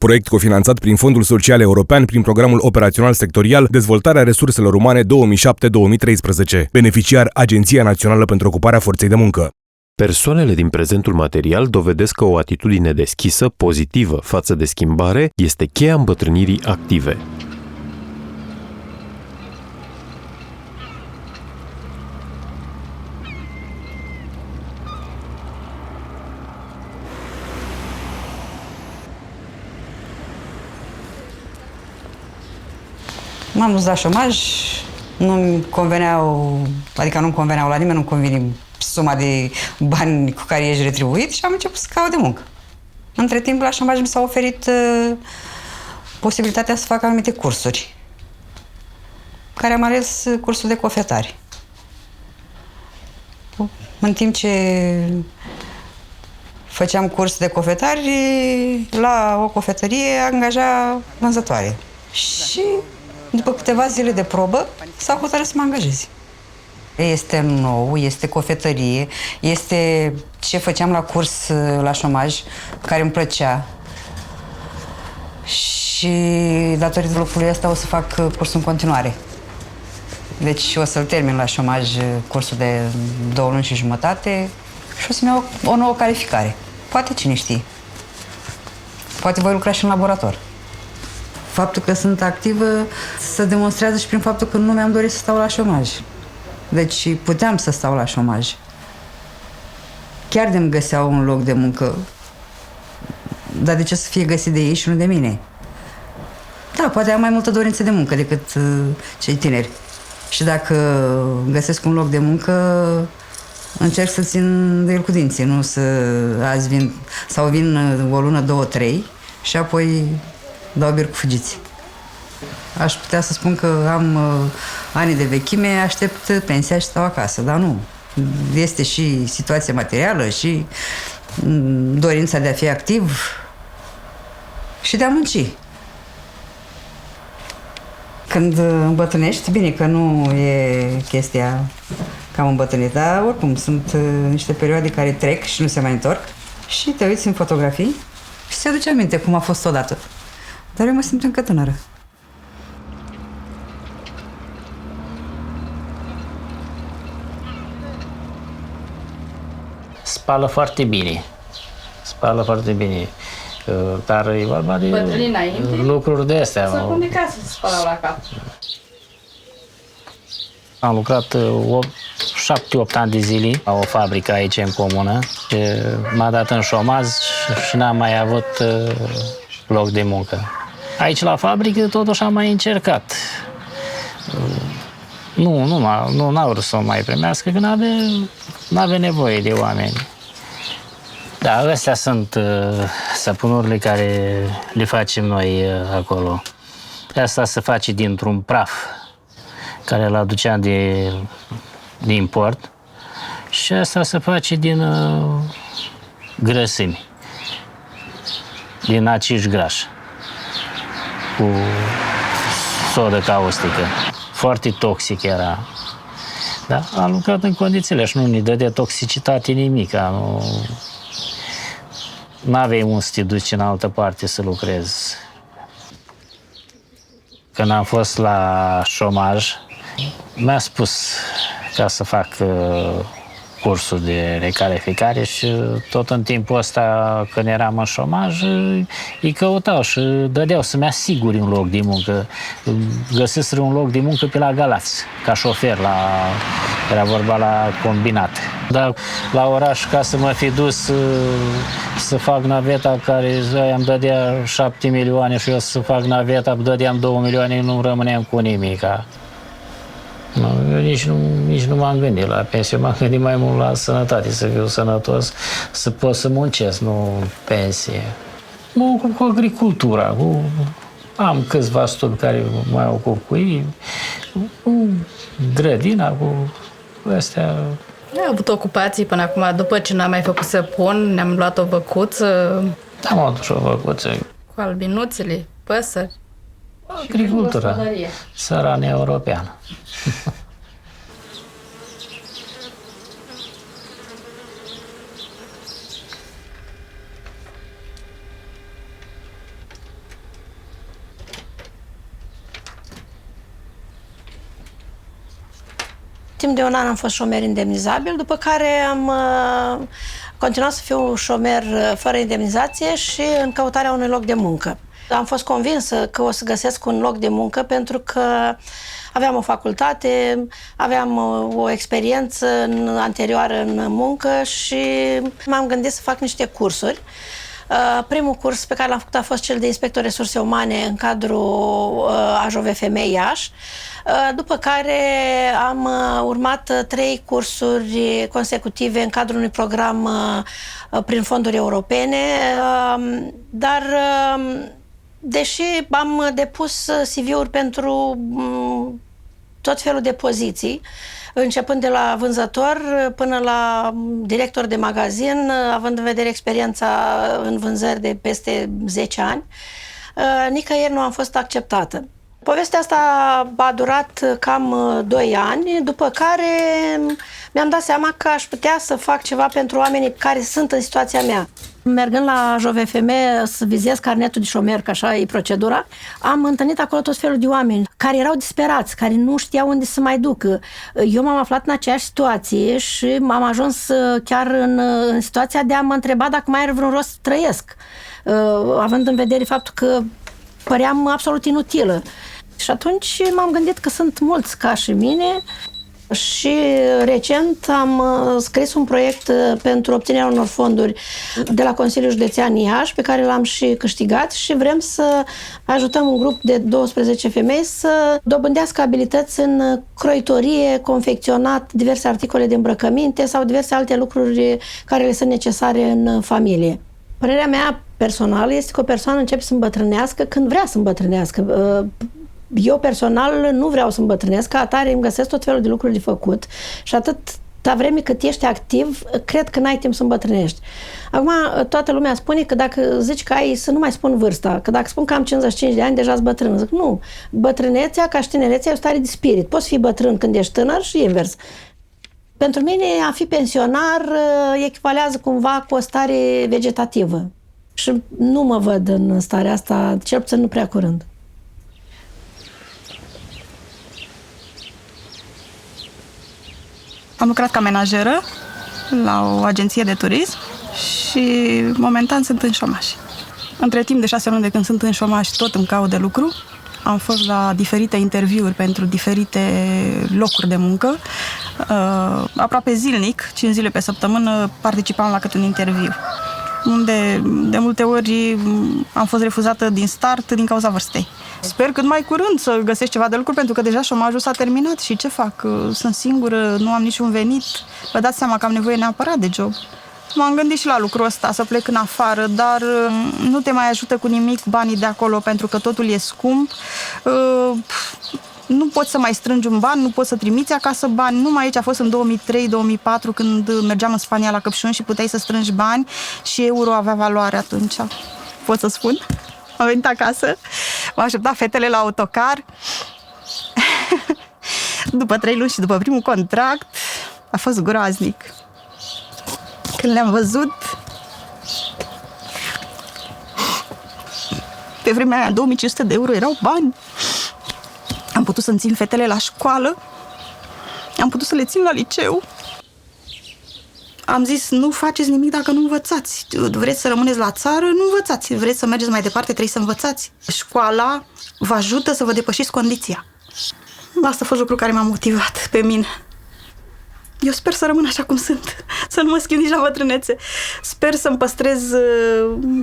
proiect cofinanțat prin Fondul Social European prin Programul Operațional Sectorial Dezvoltarea Resurselor Umane 2007-2013. Beneficiar Agenția Națională pentru Ocuparea Forței de Muncă. Persoanele din prezentul material dovedesc că o atitudine deschisă, pozitivă față de schimbare este cheia îmbătrânirii active. M-am dus la șomaj, nu-mi conveneau, adică nu-mi conveneau la nimeni, nu-mi convine suma de bani cu care ești retribuit și am început să caut de muncă. Între timp, la șomaj mi s-a oferit posibilitatea să fac anumite cursuri, care am ales cursul de cofetare. În timp ce făceam curs de cofetare, la o cofetărie angaja vânzătoare. Și după câteva zile de probă, s-a hotărât să mă angajeze. Este nou, este cofetărie, este ce făceam la curs la șomaj, care îmi plăcea. Și datorită lucrului ăsta o să fac cursul în continuare. Deci o să-l termin la șomaj cursul de 2 luni și jumătate și o să-mi iau o nouă calificare. Poate cine știe. Poate voi lucra și în laborator. Faptul că sunt activă se demonstrează și prin faptul că nu mi-am dorit să stau la șomaj. Deci puteam să stau la șomaj. Chiar de-mi găseau un loc de muncă. Dar de ce să fie găsit de ei și nu de mine? Da, poate am mai multă dorință de muncă decât cei tineri. Și dacă găsesc un loc de muncă, încerc să țin de el cu dinții, nu să azi vin sau vin o lună, 2, 3 și apoi dau bir cu fugiți. Aș putea să spun că am ani de vechime, aștept pensia și stau acasă, dar nu. Este și situația materială și dorința de a fi activ și de a munci. Când îmbătrânești, bine că nu e chestia că am îmbătrânit, dar oricum sunt niște perioade care trec și nu se mai întorc și te uiți în fotografii și ți aduce aminte cum a fost odată. Dar eu mă simt încă tânără. Spală foarte bine. Spală foarte bine. Dar e vorba de lucruri de astea. Să pun de casă să spălau la cap. Am lucrat 7-8 ani de zile la o fabrică aici în comună. M-a dat în șomaj și n-am mai avut loc de muncă. Aici la fabrică totuși am mai încercat. Nu n-au vrut să o mai primească, că n-avea nevoie de oameni. Da, astea sunt săpunurile care le facem noi acolo. Asta se face dintr-un praf care îl aduceam de import și asta se face din grăsimi, din acești grași, cu sodă caustică. Foarte toxic era. Da? Am lucrat în condițiile și nu ne dă de toxicitate nimic. Nu aveai unde să te duci în altă parte să lucrezi. Când am fost la șomaj, mi-a spus ca să fac cursul de recalificare și tot în timpul ăsta, când eram în șomaj, îi căutau și dădeau să-mi asiguri un loc de muncă. Găsiseră un loc de muncă pe la Galați, ca șofer, era vorba la combinat. Dar la oraș, ca să mă fi dus să fac naveta care îmi dădea 7 milioane și eu să fac naveta, dădeam 2 milioane, nu rămâneam cu nimica. Eu nici nu m-am gândit la pensie, m-am gândit mai mult la sănătate, să fiu sănătos, să pot să muncesc, nu pensie. Mă ocup cu agricultura, am câțiva stupi care mă ocup cu ei, cu grădina, cu astea. Am avut ocupații până acum, după ce n-am mai făcut săpun, ne-am luat o văcuță. Am adus și o văcuță. Cu albinuțele, păsări. Agricultura, țărania europeană. timp de 1 an am fost șomer indemnizabil, după care am continuat să fiu șomer fără indemnizație și în căutarea unui loc de muncă. Am fost convinsă că o să găsesc un loc de muncă pentru că aveam o facultate, aveam o experiență anterioară în muncă și m-am gândit să fac niște cursuri. Primul curs pe care l-am făcut a fost cel de inspector resurse umane în cadrul AJOVFM Iași, după care am urmat 3 cursuri consecutive în cadrul unui program prin fonduri europene, dar deși am depus CV-uri pentru tot felul de poziții, începând de la vânzător până la director de magazin, având în vedere experiența în vânzări de peste 10 ani, nicăieri nu am fost acceptată. Povestea asta a durat cam 2 ani, după care mi-am dat seama că aș putea să fac ceva pentru oamenii care sunt în situația mea. Mergând la JOVFM să vizez carnetul de șomer, că așa e procedura, am întâlnit acolo tot felul de oameni care erau disperați, care nu știau unde să mai ducă. Eu m-am aflat în aceeași situație și am ajuns chiar în situația de a mă întreba dacă mai are vreun rost să trăiesc, având în vedere faptul că păream absolut inutilă. Și atunci m-am gândit că sunt mulți ca și mine și recent am scris un proiect pentru obținerea unor fonduri de la Consiliul Județean Iași, pe care l-am și câștigat și vrem să ajutăm un grup de 12 femei să dobândească abilități în croitorie, confecționat diverse articole de îmbrăcăminte sau diverse alte lucruri care le sunt necesare în familie. Părerea mea personală este că o persoană începe să îmbătrânească când vrea să îmbătrânească. Eu personal nu vreau să îmbătrânesc, ca atare îmi găsesc tot felul de lucruri de făcut și atâta vreme cât ești activ, cred că n-ai timp să îmbătrânești. Acum, toată lumea spune că dacă zici că ai, să nu mai spun vârsta, că dacă spun că am 55 de ani, deja-s bătrân. Zic, nu, bătrânețea ca și tinerețea e o stare de spirit. Poți fi bătrân când ești tânăr și invers. Pentru mine, a fi pensionar echivalează cumva cu o stare vegetativă. Și nu mă văd în starea asta, cel puțin nu prea curând. Am lucrat ca menajeră la o agenție de turism și momentan sunt în șomaj. Între timp de 6 luni de când sunt în șomaj, tot îmi caut de lucru. Am fost la diferite interviuri pentru diferite locuri de muncă. Aproape zilnic, 5 zile pe săptămână, participam la câte un interviu, unde de multe ori am fost refuzată din start din cauza vârstei. Sper cât mai curând să găsesc ceva de lucru, pentru că deja șomajul s-a terminat și ce fac? Sunt singură, nu am niciun venit, vă dați seama că am nevoie neapărat de job. M-am gândit și la lucrul ăsta, să plec în afară, dar nu te mai ajută cu nimic banii de acolo, pentru că totul e scump. Nu poți să mai strângi un ban, nu poți să trimiți acasă bani. Numai aici a fost în 2003-2004, când mergeam în Spania la Căpșuni și puteai să strângi bani și euro avea valoare atunci. Pot să spun? Am venit acasă, m-au așteptat fetele la autocar. După 3 luni și după primul contract, a fost groaznic. Când le-am văzut, pe vremea aia 2500 de euro erau bani. Am putut să-mi țin fetele la școală, am putut să le țin la liceu. Am zis, nu faceți nimic dacă nu învățați. Vreți să rămâneți la țară, nu învățați. Vreți să mergeți mai departe, trebuie să învățați. Școala vă ajută să vă depășiți condiția. Asta a fost lucru care m-a motivat pe mine. Eu sper să rămân așa cum sunt, să nu mă schimb nici la bătrânețe. Sper să-mi păstrez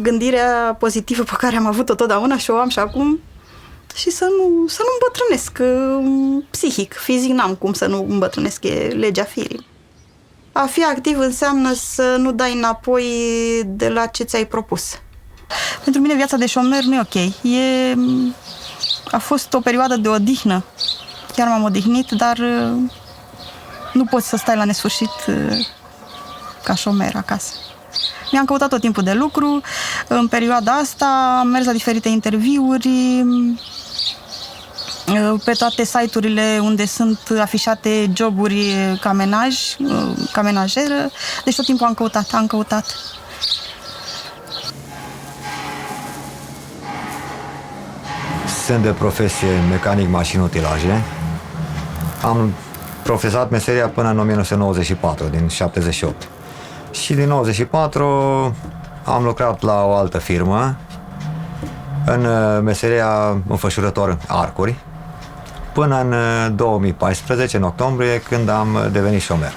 gândirea pozitivă pe care am avut-o totdeauna și o am și acum și să nu îmbătrânesc psihic. Fizic n-am cum să nu îmbătrânesc, e legea firii. A fi activ înseamnă să nu dai înapoi de la ce ți-ai propus. Pentru mine viața de șomer nu e ok. A fost o perioadă de odihnă. Chiar m-am odihnit, dar nu poți să stai la nesfârșit ca șomer acasă. Mi-am căutat tot timpul de lucru. În perioada asta am mers la diferite interviuri pe toate site-urile unde sunt afișate joburi ca menajeră. Deci tot timpul am căutat. Sunt de profesie mecanic mașini utilaje. Am profesat meseria până în 1994, din 78. Și din 94 am lucrat la o altă firmă în meseria înfășurător arcuri, până în 2014, în octombrie, când am devenit șomer.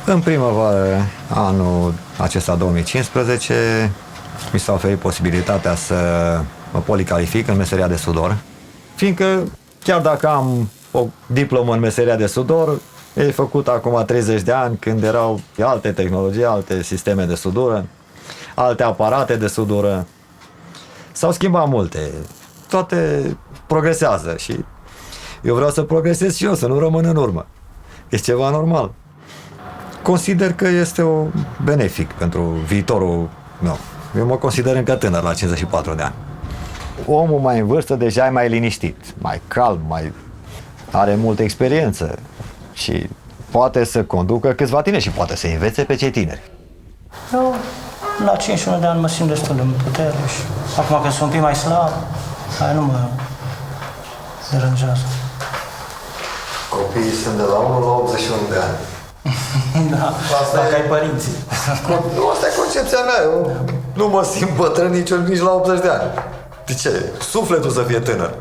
În primăvară, anul acesta 2015, mi s-a oferit posibilitatea să mă policalific în meseria de sudor, fiindcă chiar dacă am o diplomă în meseria de sudor, e făcut acum 30 de ani, când erau alte tehnologii, alte sisteme de sudură, alte aparate de sudură. S-au schimbat multe, toate progresează și eu vreau să progresez și eu, să nu rămân în urmă. E ceva normal. Consider că este benefic pentru viitorul meu. Eu mă consider încă tânăr, la 54 de ani. Omul mai în vârstă deja e mai liniștit, mai calm, are multă experiență și poate să conducă câțiva tineri și poate să învețe pe cei tineri. Eu, la 51 de ani, mă simt destul de putere și acum că sunt un pic mai slab, aia nu mă deranjează. Copiii sunt de la 1 la 81 de ani. Da, dacă ai părinții. Asta e concepția mea. Eu nu mă simt bătrân nici la 80 de ani. De ce? Sufletul să fie tânăr.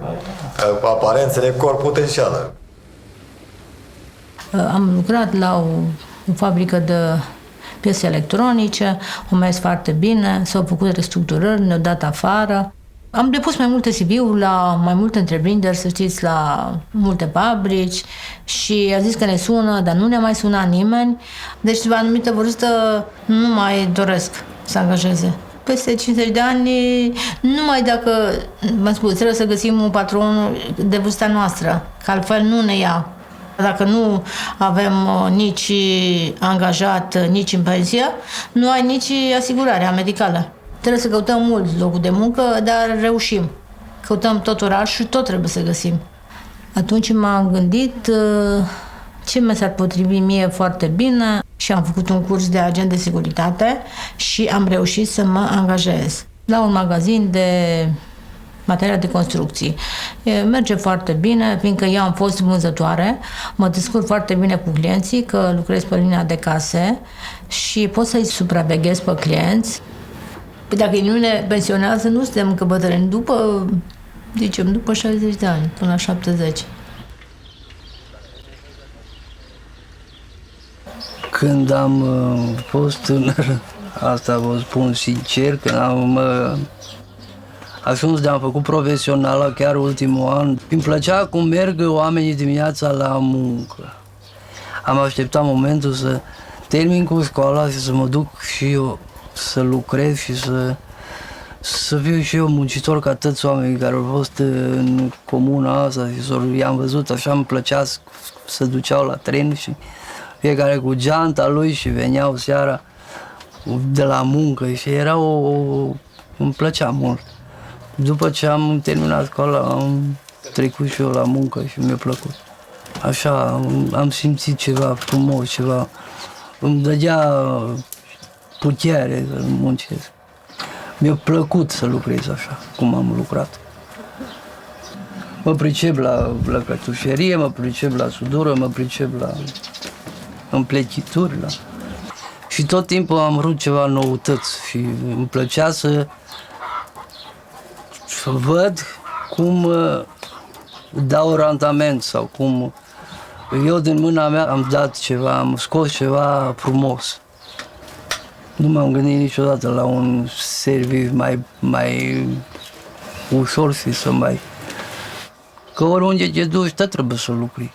Aparențele, corpul te înșeală. Am lucrat la o fabrică de piese electronice, au mers foarte bine, s-au făcut restructurări, ne-au dat afară. Am depus mai multe CV-uri la mai multe întreprinderi, să știți, la multe fabrici și a zis că ne sună, dar nu ne-a mai sunat nimeni. Deci, la anumită vârstă, nu mai doresc să angajeze. Peste 50 de ani, numai dacă, v-am spus, trebuie să găsim un patron de vârsta noastră, că altfel nu ne ia. Dacă nu avem nici angajat, nici în pensie, nu ai nici asigurarea medicală. Trebuie să căutăm mult locul de muncă, dar reușim. Căutăm tot orașul și tot trebuie să găsim. Atunci m-am gândit ce mi s-ar potrivi mie foarte bine și am făcut un curs de agent de securitate și am reușit să mă angajez la un magazin de materiale de construcții. Merge foarte bine, fiindcă eu am fost vânzătoare, mă descurc foarte bine cu clienții, că lucrez pe linia de case și pot să-i supraveghez pe clienți. Păi dacă ei nu ne pensionează, nu suntem încă bătrâni, după 60 de ani, până la 70. Când am fost tânăr, asta vă spun sincer, când am ajuns de am făcut profesională chiar ultimul an, îmi plăcea cum merg oamenii dimineața la muncă. Am așteptat momentul să termin cu școala și să mă duc și eu să lucrez și să fiu și eu muncitor ca toți oamenii care au fost în comuna asta și i-am văzut, așa îmi plăcea să duceau la tren și fiecare cu geanta lui și veneau seara de la muncă și era îmi plăcea mult. După ce am terminat școala, am trecut și eu la muncă și mi-a plăcut. Așa, am simțit ceva frumos, ceva, îmi dădea putere să muncesc. Mi-a plăcut să lucrez așa, cum am lucrat. Mă pricep la cătușerie, mă pricep la sudură, mă pricep la împletituri. Și tot timpul am vrut ceva noutăți și îmi plăcea să văd cum dau randament sau cum eu din mâna mea am dat ceva, am scos ceva frumos. Nu m-am gândit niciodată la un serviciu mai ușor și să mai... Că oriunde te duci, tot trebuie să lucri.